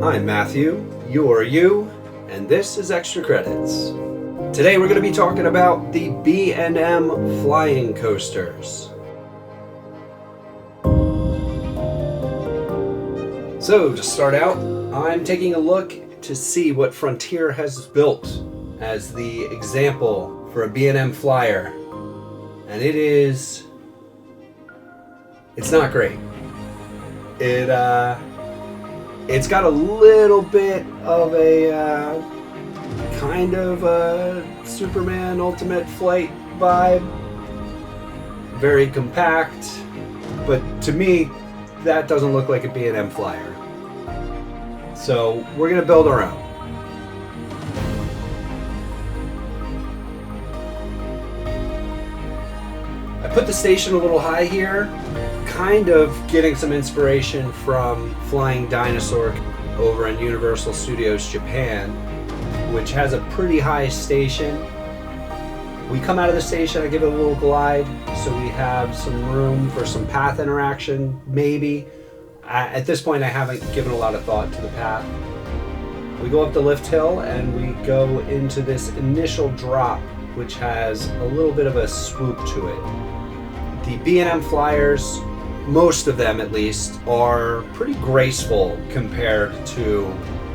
I'm Matthew, you're you, and this is Extra Credits. Today we're going to be talking about the B&M Flying Coasters. So to start out, I'm taking a look to see what Frontier has built as the example for a B&M Flyer. And it's not great. It's got a little bit of a kind of a Superman Ultimate Flight vibe. Very compact, but to me, that doesn't look like a B&M Flyer. So we're gonna build our own. I put the station a little high here, kind of getting some inspiration from Flying Dinosaur over in Universal Studios Japan, which has a pretty high station. We come out of the station, I give it a little glide, so we have some room for some path interaction, maybe. At this point, I haven't given a lot of thought to the path. We go up the lift hill and we go into this initial drop, which has a little bit of a swoop to it. The B&M Flyers, most of them at least, are pretty graceful compared to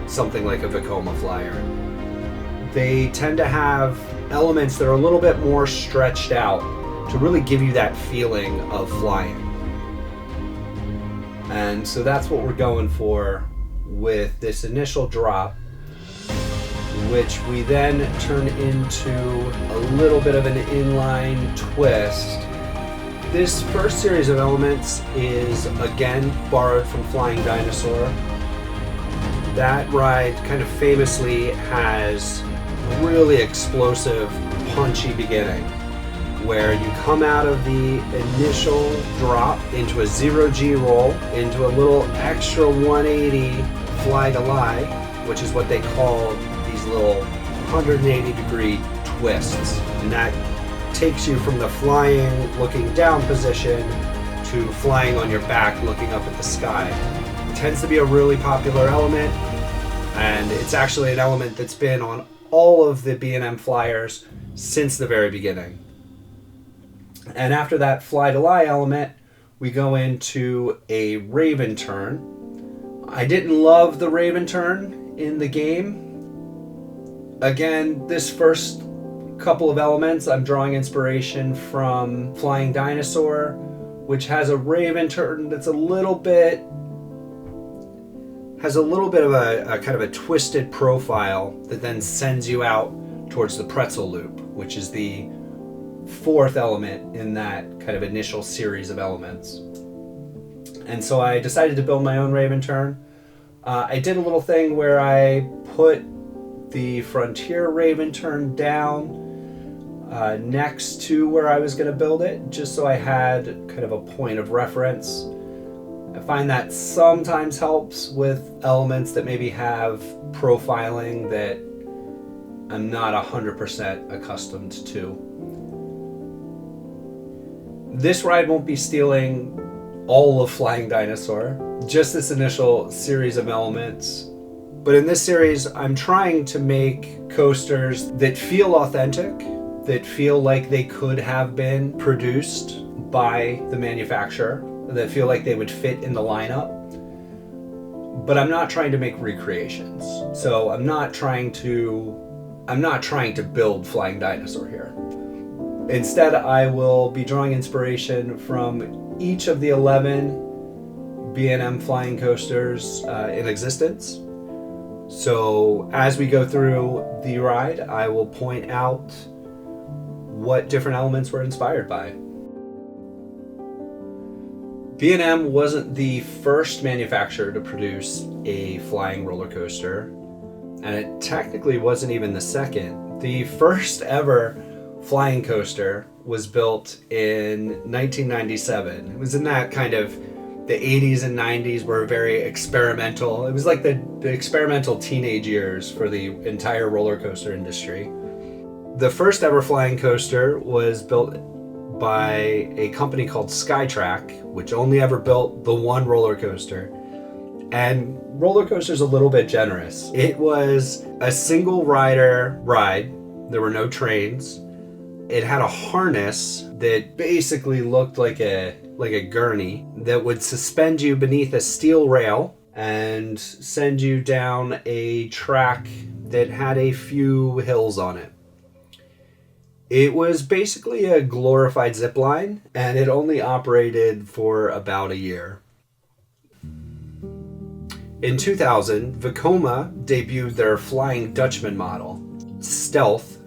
something like a Vekoma Flyer. They tend to have elements that are a little bit more stretched out to really give you that feeling of flying. And so that's what we're going for with this initial drop, which we then turn into a little bit of an inline twist. This first series of elements is again borrowed from Flying Dinosaur. That ride kind of famously has a really explosive, punchy beginning, where you come out of the initial drop into a 0G roll, into a little extra 180 fly to lie, which is what they call these little 180 degree twists. And that takes you from the flying looking down position to flying on your back looking up at the sky. It tends to be a really popular element, and it's actually an element that's been on all of the B&M Flyers since the very beginning. And after that fly to lie element, we go into a Raven turn. I didn't love the Raven turn in the game. Again, this first couple of elements, I'm drawing inspiration from Flying Dinosaur, which has a Raven turn that's has a little bit of a kind of a twisted profile that then sends you out towards the pretzel loop, which is the fourth element in that kind of initial series of elements. And so I decided to build my own Raven turn. I did a little thing where I put the Frontier Raven turn down next to where I was going to build it, just so I had kind of a point of reference. I find that sometimes helps with elements that maybe have profiling that I'm not 100% accustomed to. This ride won't be stealing all of Flying Dinosaur, just this initial series of elements. But in this series, I'm trying to make coasters that feel authentic, that feel like they could have been produced by the manufacturer, that feel like they would fit in the lineup. But I'm not trying to make recreations. So I'm not trying to build Flying Dinosaur here. Instead, I will be drawing inspiration from each of the 11 B&M Flying Coasters in existence. So as we go through the ride, I will point out what different elements were inspired by. B&M wasn't the first manufacturer to produce a flying roller coaster, and it technically wasn't even the second. The first ever flying coaster was built in 1997. It was in that kind of, the 80s and 90s were very experimental. It was like the experimental teenage years for the entire roller coaster industry. The first ever flying coaster was built by a company called Skytrack, which only ever built the one roller coaster. And roller coaster's a little bit generous. It was a single rider ride. There were no trains. It had a harness that basically looked like a gurney that would suspend you beneath a steel rail and send you down a track that had a few hills on it. It was basically a glorified zip line, and it only operated for about a year. In 2000, Vekoma debuted their Flying Dutchman model, Stealth,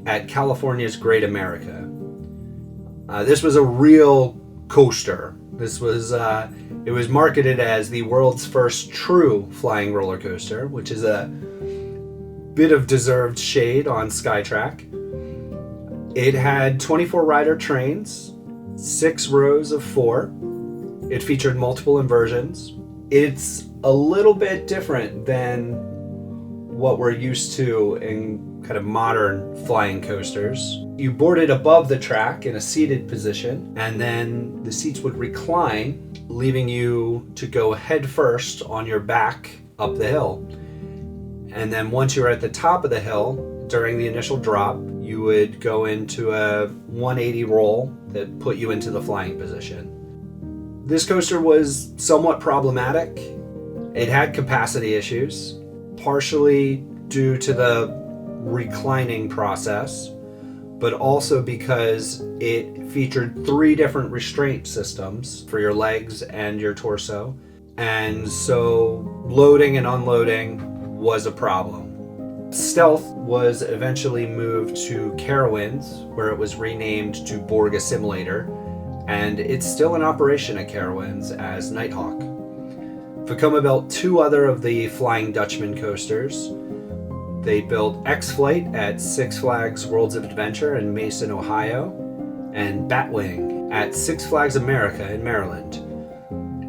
at California's Great America. This was a real coaster. It was marketed as the world's first true flying roller coaster, which is a bit of deserved shade on Skytrack. It had 24 rider trains, 6 rows of 4. It featured multiple inversions. It's a little bit different than what we're used to in kind of modern flying coasters. You boarded above the track in a seated position, and then the seats would recline, leaving you to go head first on your back up the hill. And then once you were at the top of the hill, during the initial drop, you would go into a 180 roll that put you into the flying position. This coaster was somewhat problematic. It had capacity issues, partially due to the reclining process, but also because it featured 3 different restraint systems for your legs and your torso. And so loading and unloading was a problem. Stealth was eventually moved to Carowinds, where it was renamed to Borg Assimilator, and it's still in operation at Carowinds as Nighthawk. Vekoma built 2 other of the Flying Dutchman coasters. They built X-Flight at Six Flags Worlds of Adventure in Mason, Ohio, and Batwing at Six Flags America in Maryland.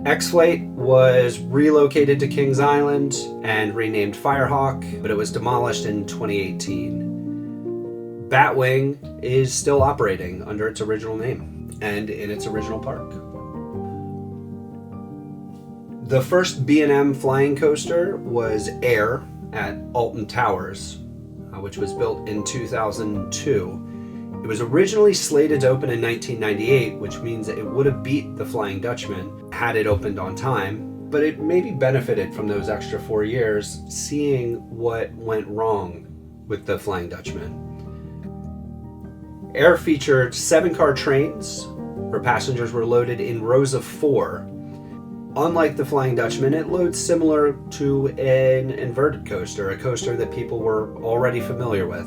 X-Flight was relocated to Kings Island and renamed Firehawk, but it was demolished in 2018. Batwing is still operating under its original name and in its original park. The first B&M Flying Coaster was Air at Alton Towers, which was built in 2002. It was originally slated to open in 1998, which means it would have beat the Flying Dutchman had it opened on time, but it maybe benefited from those extra 4 years, seeing what went wrong with the Flying Dutchman. Air featured 7-car trains where passengers were loaded in rows of 4. Unlike the Flying Dutchman, it loads similar to an inverted coaster, a coaster that people were already familiar with.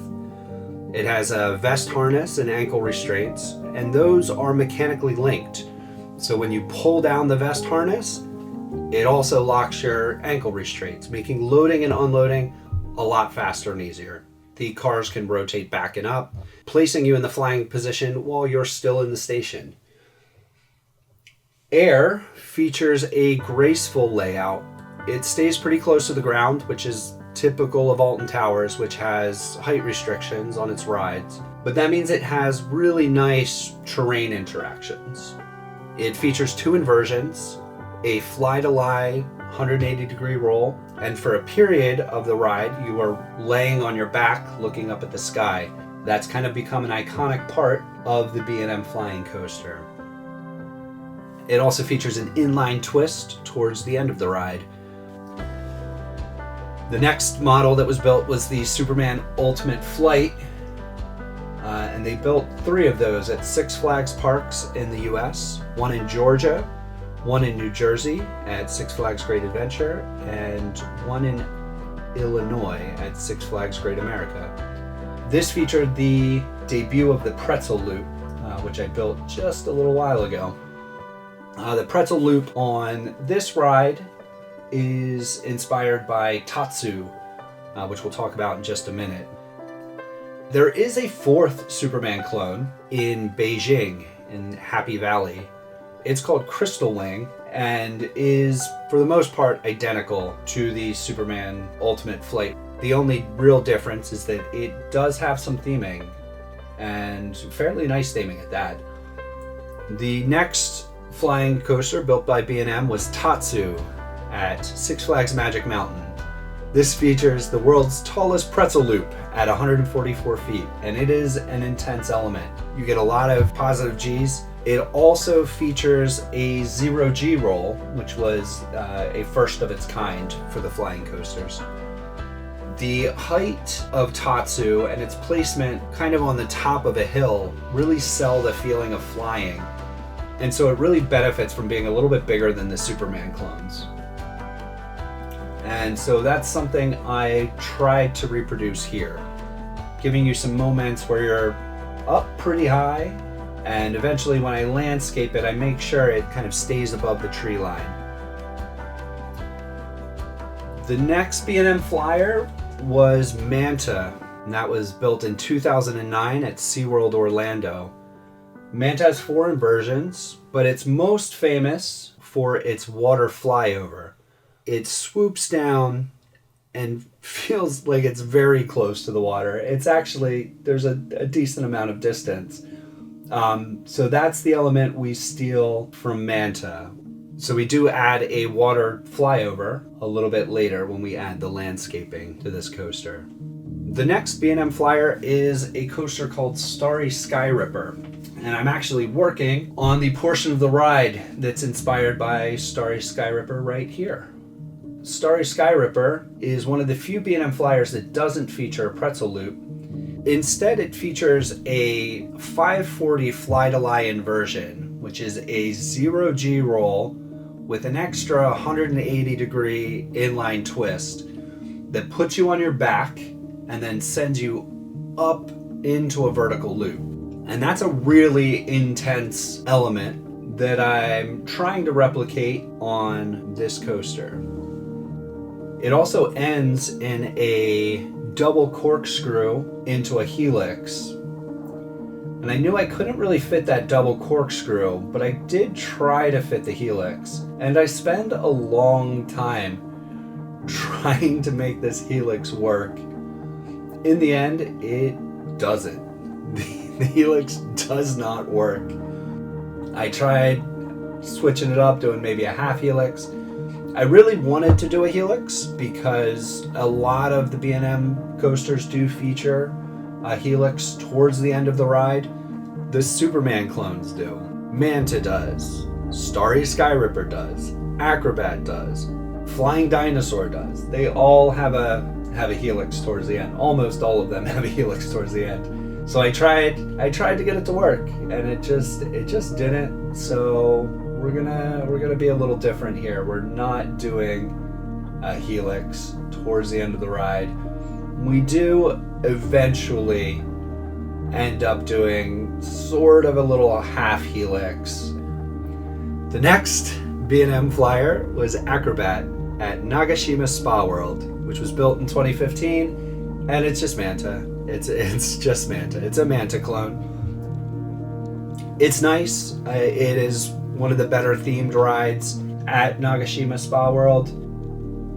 It has a vest harness and ankle restraints, and those are mechanically linked. So when you pull down the vest harness, it also locks your ankle restraints, making loading and unloading a lot faster and easier. The cars can rotate back and up, placing you in the flying position while you're still in the station. Air features a graceful layout. It stays pretty close to the ground, which is typical of Alton Towers, which has height restrictions on its rides, but that means it has really nice terrain interactions. It features 2 inversions, a fly-to-lie 180-degree roll, and for a period of the ride, you are laying on your back looking up at the sky. That's kind of become an iconic part of the B&M Flying Coaster. It also features an inline twist towards the end of the ride. The next model that was built was the Superman Ultimate Flight, and they built 3 of those at Six Flags parks in the US, 1 in Georgia, 1 in New Jersey at Six Flags Great Adventure, and 1 in Illinois at Six Flags Great America. This featured the debut of the Pretzel Loop, which I built just a little while ago. The Pretzel Loop on this ride is inspired by Tatsu, which we'll talk about in just a minute. There is a 4th Superman clone in Beijing, in Happy Valley. It's called Crystal Wing and is, for the most part, identical to the Superman Ultimate Flight. The only real difference is that it does have some theming, and fairly nice theming at that. The next flying coaster built by B&M was Tatsu. at Six Flags Magic Mountain. This features the world's tallest pretzel loop at 144 feet, and it is an intense element. You get a lot of positive Gs. It also features a 0G roll, which was a first of its kind for the flying coasters. The height of Tatsu and its placement kind of on the top of a hill really sell the feeling of flying, and so it really benefits from being a little bit bigger than the Superman clones. And so that's something I tried to reproduce here, giving you some moments where you're up pretty high, and eventually when I landscape it, I make sure it kind of stays above the tree line. The next B&M Flyer was Manta, and that was built in 2009 at SeaWorld Orlando. Manta has 4 inversions, but it's most famous for its water flyover. It swoops down and feels like it's very close to the water. It's actually, there's a decent amount of distance. So that's the element we steal from Manta. So we do add a water flyover a little bit later when we add the landscaping to this coaster. The next B&M Flyer is a coaster called Starry Sky Ripper. And I'm actually working on the portion of the ride that's inspired by Starry Sky Ripper right here. Starry Sky Ripper is one of the few B&M Flyers that doesn't feature a pretzel loop. Instead, it features a 540 fly-to-lie inversion, which is a 0G roll with an extra 180-degree inline twist that puts you on your back and then sends you up into a vertical loop. And that's a really intense element that I'm trying to replicate on this coaster. It also ends in a double corkscrew into a helix. And I knew I couldn't really fit that double corkscrew, but I did try to fit the helix. And I spend a long time trying to make this helix work. In the end, it doesn't. The helix does not work. I tried switching it up, doing maybe a half helix. I really wanted to do a helix because a lot of the B&M coasters do feature a helix towards the end of the ride. The Superman clones do. Manta does. Starry Sky Ripper does. Acrobat does. Flying Dinosaur does. They all have a helix towards the end. Almost all of them have a helix towards the end. So I tried to get it to work, and it just didn't. So we're gonna be a little different here. We're not doing a helix towards the end of the ride. We do eventually end up doing sort of a little half helix. The next B&M Flyer was Acrobat at Nagashima Spa World, which was built in 2015, and it's just Manta. It's just Manta. It's a Manta clone. It's nice. It is one of the better themed rides at Nagashima Spa World.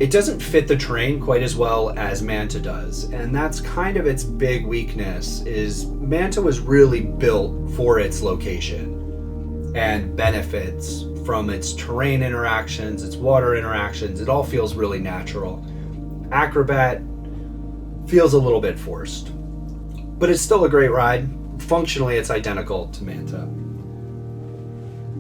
It doesn't fit the terrain quite as well as Manta does, and that's kind of its big weakness, is Manta was really built for its location and benefits from its terrain interactions, its water interactions. It all feels really natural. Acrobat feels a little bit forced, but it's still a great ride. Functionally, it's identical to Manta.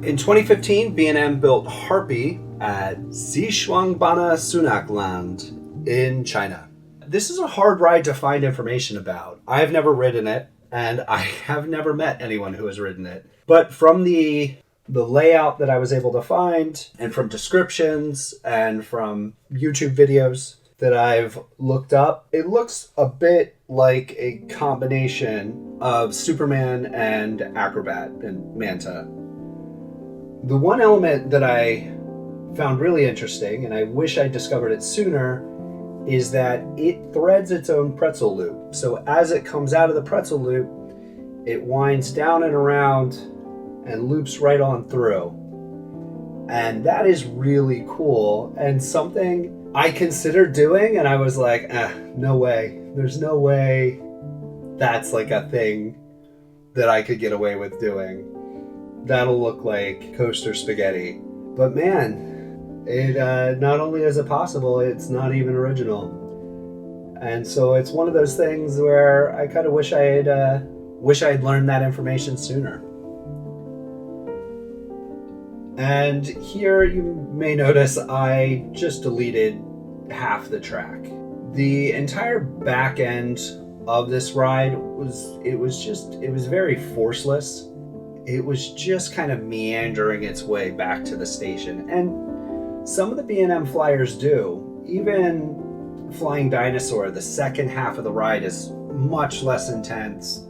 In 2015, B&M built Harpy at Zishuangbana Sunakland in China. This is a hard ride to find information about. I've never ridden it, and I have never met anyone who has ridden it. But from the layout that I was able to find, and from descriptions, and from YouTube videos that I've looked up, it looks a bit like a combination of Superman and Acrobat and Manta. The one element that I found really interesting, and I wish I discovered it sooner, is that it threads its own pretzel loop. So as it comes out of the pretzel loop, it winds down and around and loops right on through. And that is really cool, and something I considered doing, and I was like, no way. There's no way that's like a thing that I could get away with doing. That'll look like coaster spaghetti. But man, It not only is it possible, it's not even original. And so it's one of those things where I kind of wish I had learned that information sooner. And here you may notice I just deleted half the track. The entire back end of this ride was very forceless. It was just kind of meandering its way back to the station. And some of the B&M flyers do. Even Flying Dinosaur, the second half of the ride is much less intense.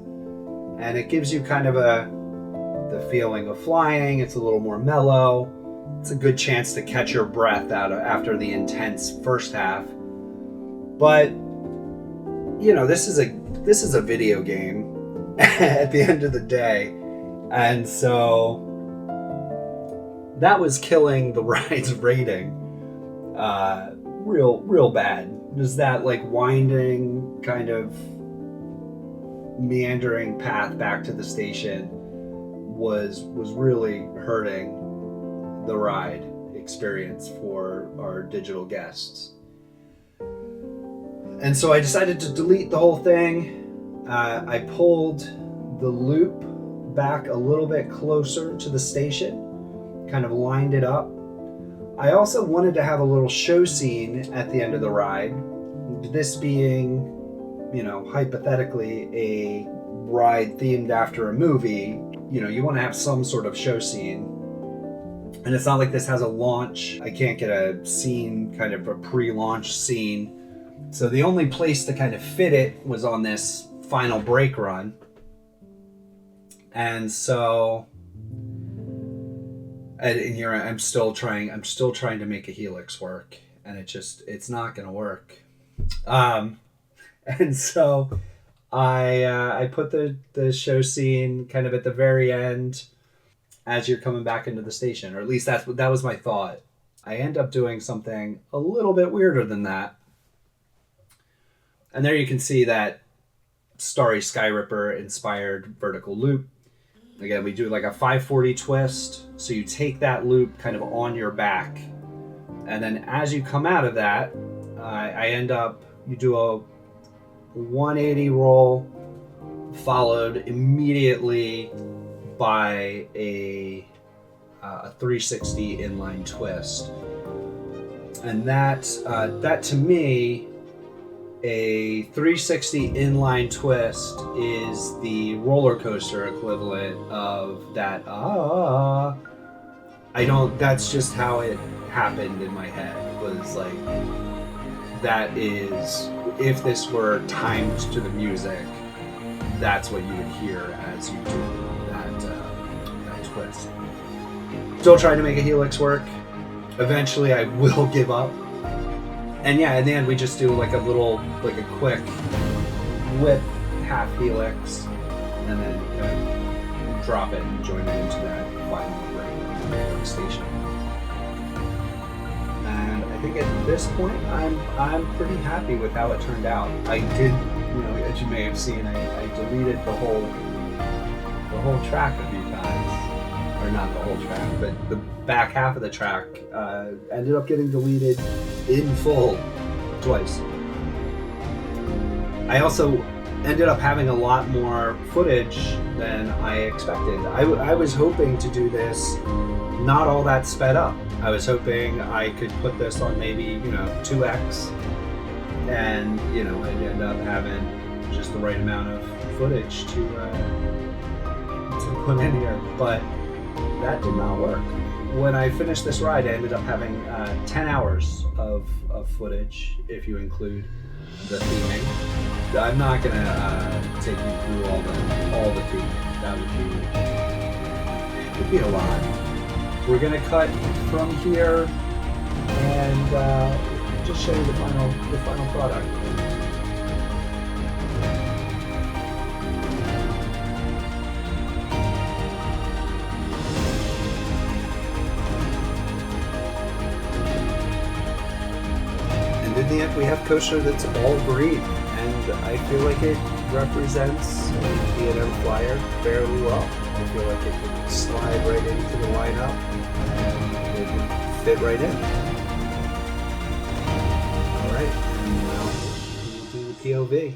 And it gives you kind of the feeling of flying. It's a little more mellow. It's a good chance to catch your breath after the intense first half. But you know, this is a video game at the end of the day. And so that was killing the ride's rating real bad. Just that like winding kind of meandering path back to the station was really hurting the ride experience for our digital guests. And so I decided to delete the whole thing. I pulled the loop back a little bit closer to the station, kind of lined it up. I also wanted to have a little show scene at the end of the ride, this being, you know, hypothetically a ride themed after a movie. You know, you want to have some sort of show scene. And it's not like this has a launch. I can't get a scene, kind of a pre-launch scene. So the only place to kind of fit it was on this final brake run. And so, and here I'm still trying to make a helix work, and it's not going to work. And so I put the show scene kind of at the very end as you're coming back into the station, or at least that was my thought. I end up doing something a little bit weirder than that. And there you can see that Starry Skyripper inspired vertical loop. Again, we do like a 540 twist. So you take that loop kind of on your back. And then as you come out of that, you do a 180 roll followed immediately by a 360 inline twist. And that to me, a 360 inline twist is the roller coaster equivalent of that. That's just how it happened in my head. Was like, that is, if this were timed to the music, that's what you would hear as you do that twist. Still trying to make a helix work. Eventually I will give up. And yeah, in the end we just do like a quick whip half helix and then drop it and join it into that final brake station. And I think at this point I'm pretty happy with how it turned out. I did, you know, as you may have seen, I deleted the whole track a few times. Or not the whole track, but the back half of the track ended up getting deleted in full twice. I also ended up having a lot more footage than I expected. I was hoping to do this not all that sped up. I was hoping I could put this on maybe, 2x, and, I'd end up having just the right amount of footage to put in here, but that did not work. When I finished this ride, I ended up having 10 hours of footage, if you include the theming. I'm not gonna take you through all the theming. That would be a lot. We're gonna cut from here and just show you the final product. And in the end, we have coaster that's all green, and I feel like it represents B&M Flyer fairly well. I feel like it could slide right into the lineup and it would fit right in. right, and we'll do the POV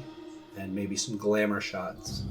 and maybe some glamour shots.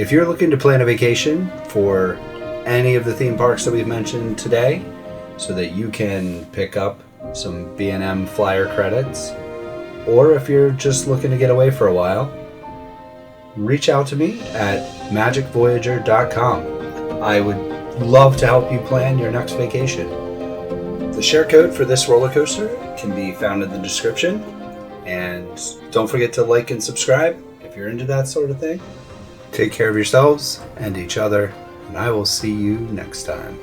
If you're looking to plan a vacation for any of the theme parks that we've mentioned today, so that you can pick up some B&M flyer credits, or if you're just looking to get away for a while, reach out to me at magicvoyager.com. I would love to help you plan your next vacation. The share code for this roller coaster can be found in the description, and don't forget to like and subscribe if you're into that sort of thing. Take care of yourselves and each other, and I will see you next time.